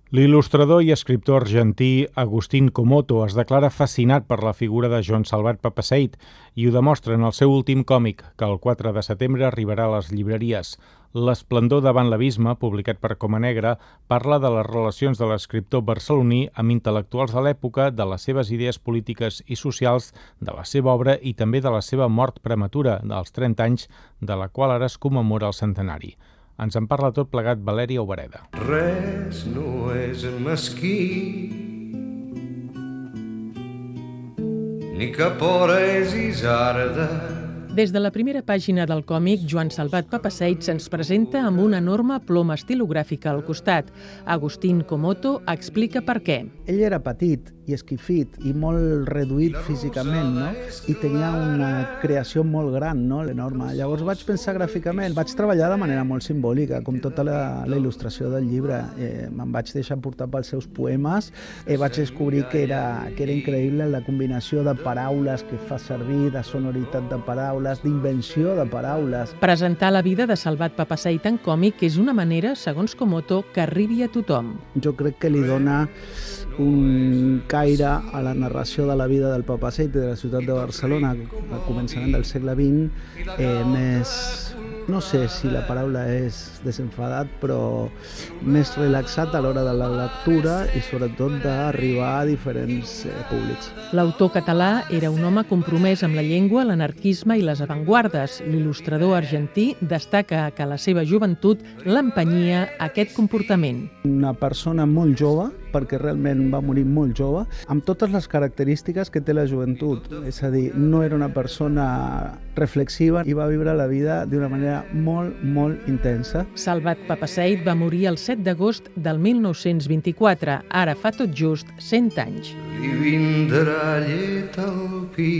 L'il·lustrador i escriptor argentí Agustín Comoto es declara fascinat per la figura de Joan Salvat Papasseit i ho demostra en el seu últim còmic, que el 4 de setembre arribarà a les llibreries. L'esplendor davant l'abisme, publicat per Coma Negra, parla de les relacions de l'escriptor barceloní amb intel·lectuals de l'època, de les seves idees polítiques i socials, de la seva obra i també de la seva mort prematura, dels 30 anys, de la qual ara es commemora el centenari. Ens en parla tot plegat Valèria Obereda. Res no és mesquí, ni cap hora és isarda. Des de la primera pàgina del còmic, Joan Salvat Papasseit se'ns presenta amb una enorme ploma estilogràfica al costat. Agustín Comoto explica per què. Ell era petit i esquifit i molt reduït físicament, no? I tenia una creació molt gran, no? Enorme. Llavors vaig pensar gràficament, vaig treballar de manera molt simbòlica, com tota la il·lustració del llibre. Me'n vaig deixar portar pels seus poemes, vaig descobrir que era increïble la combinació de paraules que fa servir, de sonoritat de paraules, d'invenció de paraules. Presentar la vida de Salvat Papasseit en còmic és una manera, segons Comoto, que arribi a tothom. Jo crec que li dona un caire a la narració de la vida del Papasseit i de la ciutat de Barcelona al començament del segle XX més, no sé si la paraula és desenfadat, però més relaxat a l'hora de la lectura i sobretot d'arribar a diferents públics. L'autor català era un home compromès amb la llengua, l'anarquisme i les avantguardes. L'il·lustrador argentí destaca que la seva joventut l'empenyia a aquest comportament. Una persona molt jove, perquè realment va morir molt jove, amb totes les característiques que té la joventut. És a dir, no era una persona reflexiva i va viure la vida d'una manera molt, molt intensa. Salvat Papasseit va morir el 7 d'agost del 1924, ara fa tot just 100 anys. Li vindrà llet al pi.